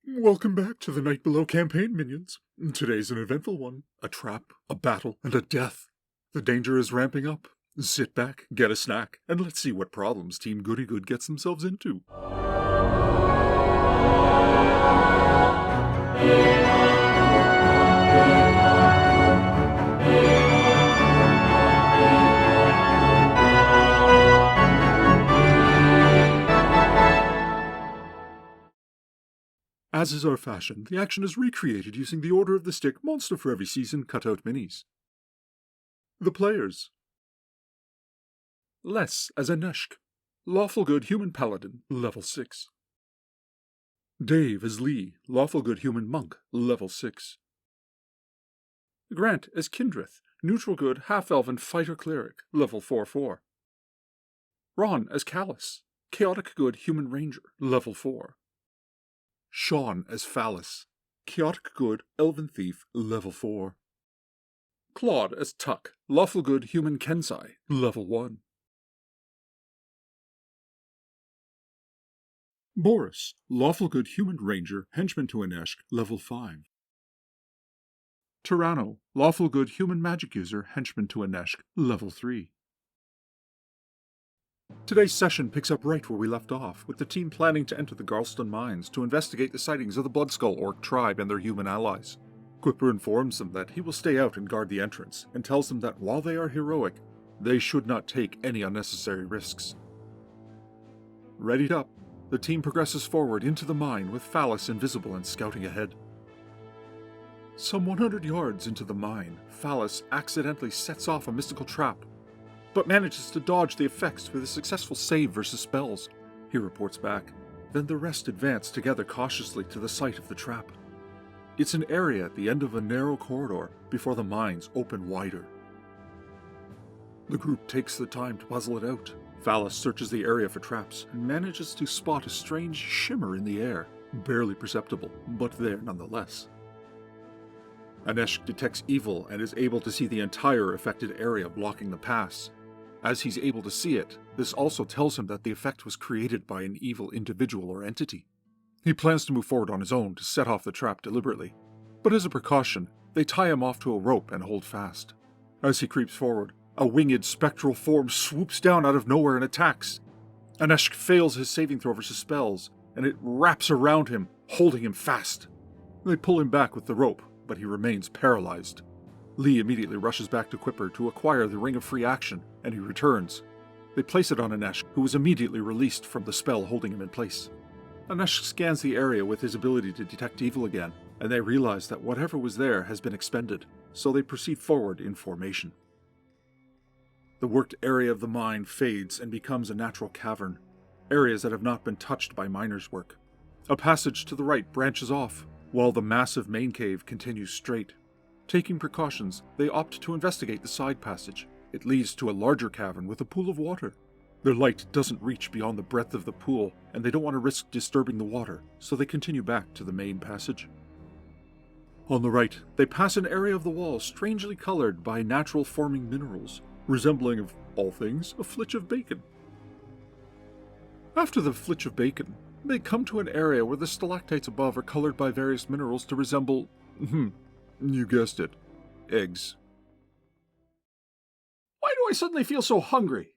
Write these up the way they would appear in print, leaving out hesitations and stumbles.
Welcome back to the Night Below campaign, minions. Today's an eventful one. A trap, a battle, and a death. The danger is ramping up. Sit back, get a snack, and let's see what problems Team Goody Good gets themselves into. As is our fashion, the action is recreated using the Order of the Stick Monster for Every Season cutout minis. The players: Les as a Neshk, Lawful Good Human Paladin, level 6. Dave as Lee, Lawful Good Human Monk, level 6. Grant as Kindreth, Neutral Good Half-Elven Fighter Cleric, level 4/4. Ron as Callus, Chaotic Good Human Ranger, level 4. Sean as Phallus, Chaotic Good Elven Thief, level 4. Claude as Tuck, Lawful Good Human Kensai, level 1. Boris, Lawful Good Human Ranger, Henchman to Aneshk, level 5. Tyranno, Lawful Good Human Magic User, Henchman to Aneshk, level 3. Today's session picks up right where we left off, with the team planning to enter the Garlstone mines to investigate the sightings of the Bloodskull Orc tribe and their human allies. Quipper informs them that he will stay out and guard the entrance, and tells them that while they are heroic, they should not take any unnecessary risks. Readied up, the team progresses forward into the mine with Phallus invisible and scouting ahead. Some 100 yards into the mine, Phallus accidentally sets off a mystical trap, but manages to dodge the effects with a successful save versus spells. He reports back. Then the rest advance together cautiously to the site of the trap. It's an area at the end of a narrow corridor before the mines open wider. The group takes the time to puzzle it out. Phallus searches the area for traps and manages to spot a strange shimmer in the air, barely perceptible, but there nonetheless. Aneshk detects evil and is able to see the entire affected area blocking the pass. As he's able to see it, this also tells him that the effect was created by an evil individual or entity. He plans to move forward on his own to set off the trap deliberately, but as a precaution, they tie him off to a rope and hold fast. As he creeps forward, a winged spectral form swoops down out of nowhere and attacks. Aneshk fails his saving throw versus spells, and it wraps around him, holding him fast. They pull him back with the rope, but he remains paralyzed. Lee immediately rushes back to Quipper to acquire the Ring of Free Action, and he returns. They place it on Aneshk, who is immediately released from the spell holding him in place. Aneshk scans the area with his ability to detect evil again, and they realize that whatever was there has been expended, so they proceed forward in formation. The worked area of the mine fades and becomes a natural cavern, areas that have not been touched by miners' work. A passage to the right branches off, while the massive main cave continues straight. Taking precautions, they opt to investigate the side passage. It leads to a larger cavern with a pool of water. Their light doesn't reach beyond the breadth of the pool, and they don't want to risk disturbing the water, so they continue back to the main passage. On the right, they pass an area of the wall strangely colored by natural forming minerals, resembling, of all things, a flitch of bacon. After the flitch of bacon, they come to an area where the stalactites above are colored by various minerals to resemble, you guessed it, eggs. Why do I suddenly feel so hungry?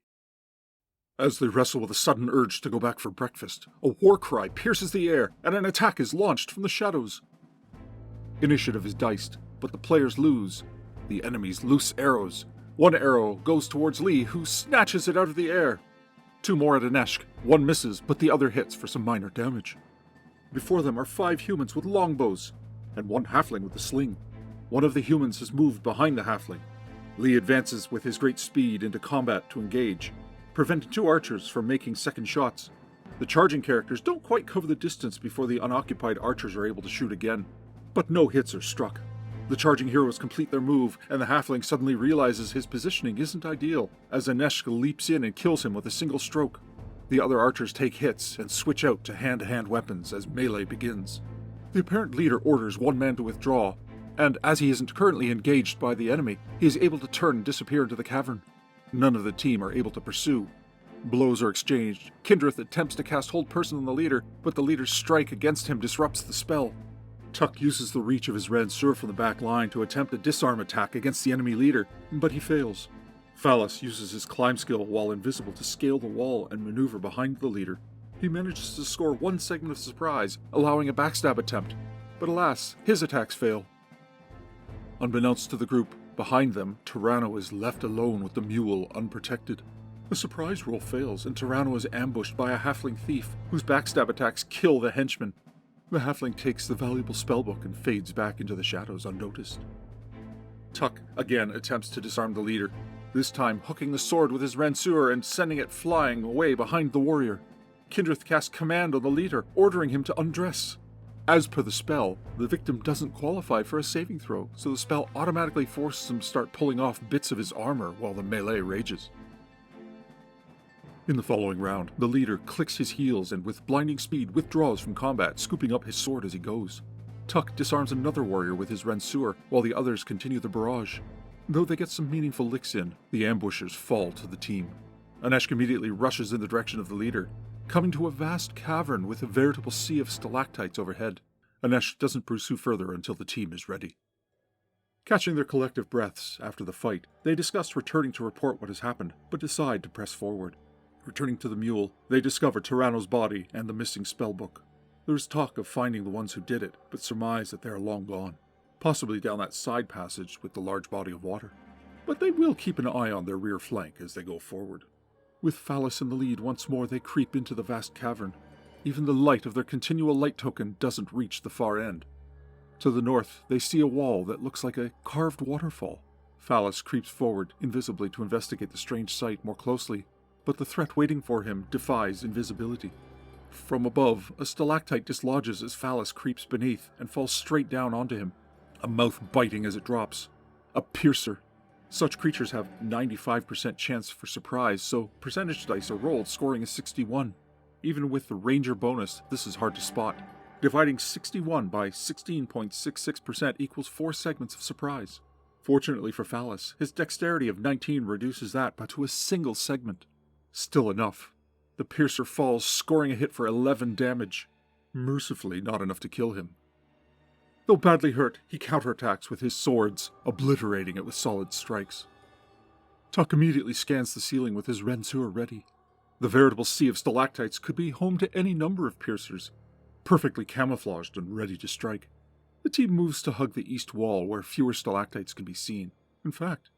As they wrestle with a sudden urge to go back for breakfast, a war cry pierces the air and an attack is launched from the shadows. Initiative is diced, but the players lose. The enemies loose arrows. One arrow goes towards Lee, who snatches it out of the air. Two more at Aneshk. One misses, but the other hits for some minor damage. Before them are 5 humans with longbows, and one halfling with a sling. One of the humans has moved behind the halfling. Lee advances with his great speed into combat to engage, preventing 2 archers from making second shots. The charging characters don't quite cover the distance before the unoccupied archers are able to shoot again, but no hits are struck. The charging heroes complete their move, and the halfling suddenly realizes his positioning isn't ideal, as Aneshk leaps in and kills him with a single stroke. The other archers take hits and switch out to hand-to-hand weapons as melee begins. The apparent leader orders one man to withdraw, and as he isn't currently engaged by the enemy, he is able to turn and disappear into the cavern. None of the team are able to pursue. Blows are exchanged. Kindreth attempts to cast Hold Person on the leader, but the leader's strike against him disrupts the spell. Tuck uses the reach of his Haranshire from the back line to attempt a disarm attack against the enemy leader, but he fails. Phallus uses his climb skill while invisible to scale the wall and maneuver behind the leader. He manages to score one segment of surprise, allowing a backstab attempt, but alas, his attacks fail. Unbeknownst to the group, behind them, Tyranno is left alone with the mule unprotected. The surprise roll fails, and Tyranno is ambushed by a halfling thief, whose backstab attacks kill the henchman. The halfling takes the valuable spellbook and fades back into the shadows unnoticed. Tuck again attempts to disarm the leader, this time hooking the sword with his Haranshire and sending it flying away behind the warrior. Kindreth casts command on the leader, ordering him to undress. As per the spell, the victim doesn't qualify for a saving throw, so the spell automatically forces him to start pulling off bits of his armor while the melee rages. In the following round, the leader clicks his heels and with blinding speed withdraws from combat, scooping up his sword as he goes. Tuck disarms another warrior with his Haranshire, while the others continue the barrage. Though they get some meaningful licks in, the ambushers fall to the team. Aneshk immediately rushes in the direction of the leader, coming to a vast cavern with a veritable sea of stalactites overhead. Aneshk doesn't pursue further until the team is ready. Catching their collective breaths after the fight, they discuss returning to report what has happened, but decide to press forward. Returning to the mule, they discover Tyranno's body and the missing spellbook. There is talk of finding the ones who did it, but surmise that they are long gone, possibly down that side passage with the large body of water. But they will keep an eye on their rear flank as they go forward. With Phallus in the lead, once more they creep into the vast cavern. Even the light of their continual light token doesn't reach the far end. To the north, they see a wall that looks like a carved waterfall. Phallus creeps forward invisibly to investigate the strange sight more closely, but the threat waiting for him defies invisibility. From above, a stalactite dislodges as Phallus creeps beneath and falls straight down onto him, a mouth biting as it drops. A piercer. Such creatures have 95% chance for surprise, so percentage dice are rolled, scoring a 61. Even with the Ranger bonus, this is hard to spot. Dividing 61 by 16.66% equals 4 segments of surprise. Fortunately for Phallus, his dexterity of 19 reduces that to a single segment. Still enough. The piercer falls, scoring a hit for 11 damage. Mercifully not enough to kill him. Though badly hurt, he counterattacks with his swords, obliterating it with solid strikes. Tuck immediately scans the ceiling with his Haranshire ready. The veritable sea of stalactites could be home to any number of piercers, perfectly camouflaged and ready to strike. The team moves to hug the east wall where fewer stalactites can be seen. In fact,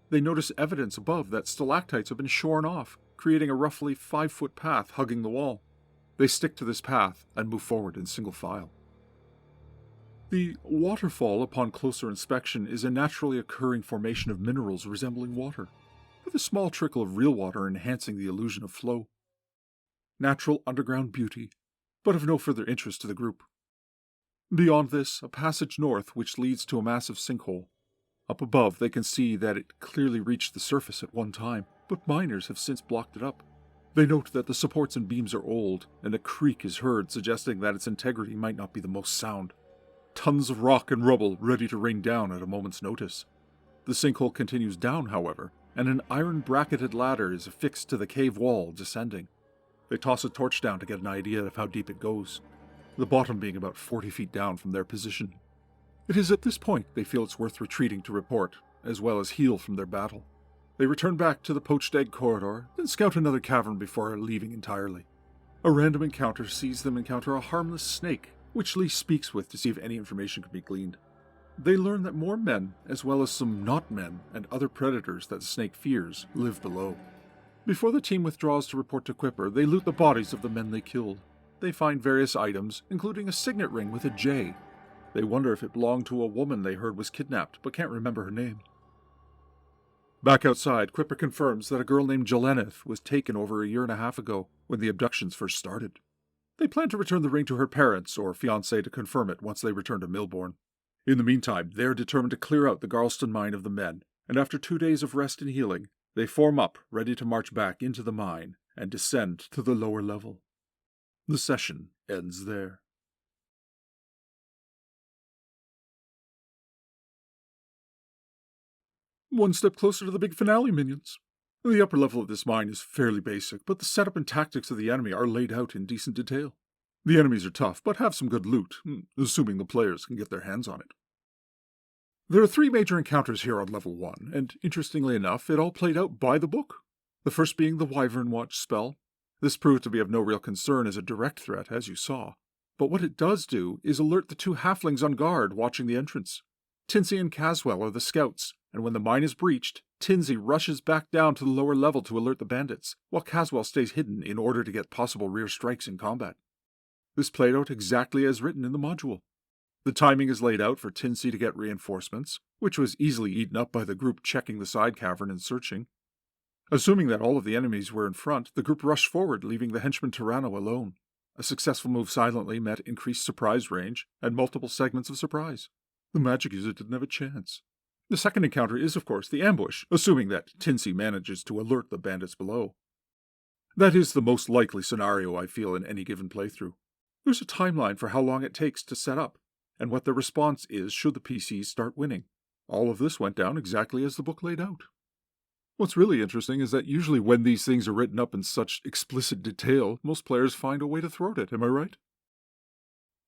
they notice evidence above that stalactites have been shorn off, creating a roughly 5-foot path hugging the wall. They stick to this path and move forward in single file. The waterfall, upon closer inspection, is a naturally occurring formation of minerals resembling water, with a small trickle of real water enhancing the illusion of flow. Natural underground beauty, but of no further interest to the group. Beyond this, a passage north which leads to a massive sinkhole. Up above, they can see that it clearly reached the surface at one time, but miners have since blocked it up. They note that the supports and beams are old, and a creak is heard suggesting that its integrity might not be the most sound. Tons of rock and rubble ready to rain down at a moment's notice. The sinkhole continues down, however, and an iron-bracketed ladder is affixed to the cave wall, descending. They toss a torch down to get an idea of how deep it goes, the bottom being about 40 feet down from their position. It is at this point they feel it's worth retreating to report, as well as heal from their battle. They return back to the poached egg corridor, then scout another cavern before leaving entirely. A random encounter sees them encounter a harmless snake, which Lee speaks with to see if any information can be gleaned. They learn that more men, as well as some not men and other predators that the snake fears, live below. Before the team withdraws to report to Quipper, they loot the bodies of the men they killed. They find various items, including a signet ring with a J. They wonder if it belonged to a woman they heard was kidnapped, but can't remember her name. Back outside, Quipper confirms that a girl named Jelenith was taken over a year and a half ago, when the abductions first started. They plan to return the ring to her parents or fiancé to confirm it once they return to Millbourne. In the meantime, they are determined to clear out the Garlstone mine of the men, and after 2 days of rest and healing, they form up, ready to march back into the mine and descend to the lower level. The session ends there. One step closer to the big finale, minions. The upper level of this mine is fairly basic, but the setup and tactics of the enemy are laid out in decent detail. The enemies are tough, but have some good loot, assuming the players can get their hands on it. There are 3 major encounters here on level 1, and interestingly enough, it all played out by the book. The first being the Wyvern Watch spell. This proved to be of no real concern as a direct threat, as you saw. But what it does do is alert the 2 halflings on guard watching the entrance. Tinsy and Caswell are the scouts, and when the mine is breached, Tinsy rushes back down to the lower level to alert the bandits, while Caswell stays hidden in order to get possible rear strikes in combat. This played out exactly as written in the module. The timing is laid out for Tinsy to get reinforcements, which was easily eaten up by the group checking the side cavern and searching. Assuming that all of the enemies were in front, the group rushed forward, leaving the henchman Tyranno alone. A successful move silently met increased surprise range and multiple segments of surprise. The magic user didn't have a chance. The second encounter is, of course, the ambush, assuming that Tinsy manages to alert the bandits below. That is the most likely scenario, I feel, in any given playthrough. There's a timeline for how long it takes to set up, and what the response is should the PCs start winning. All of this went down exactly as the book laid out. What's really interesting is that usually when these things are written up in such explicit detail, most players find a way to thwart it, am I right?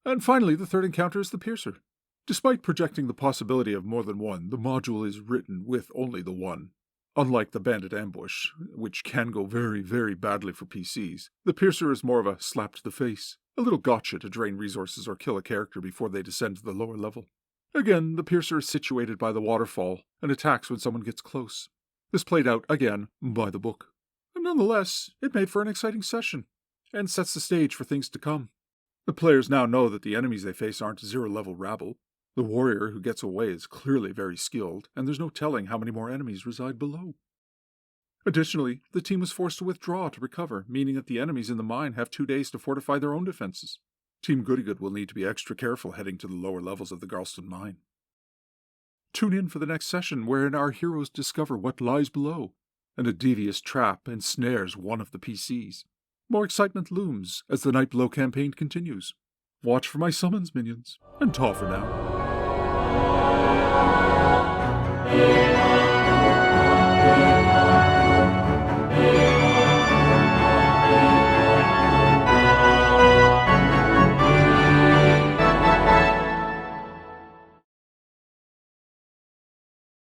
And finally, the third encounter is the Piercer. Despite projecting the possibility of more than one, the module is written with only the one. Unlike the Bandit Ambush, which can go very, very badly for PCs, the Piercer is more of a slap to the face, a little gotcha to drain resources or kill a character before they descend to the lower level. Again, the Piercer is situated by the waterfall and attacks when someone gets close. This played out, again, by the book. And nonetheless, it made for an exciting session, and sets the stage for things to come. The players now know that the enemies they face aren't zero-level rabble. The warrior who gets away is clearly very skilled, and there's no telling how many more enemies reside below. Additionally, the team was forced to withdraw to recover, meaning that the enemies in the mine have 2 days to fortify their own defenses. Team Goodygood will need to be extra careful heading to the lower levels of the Garlstone mine. Tune in for the next session wherein our heroes discover what lies below, and a devious trap ensnares one of the PCs. More excitement looms as the Night Below campaign continues. Watch for my summons, minions, and ta for now.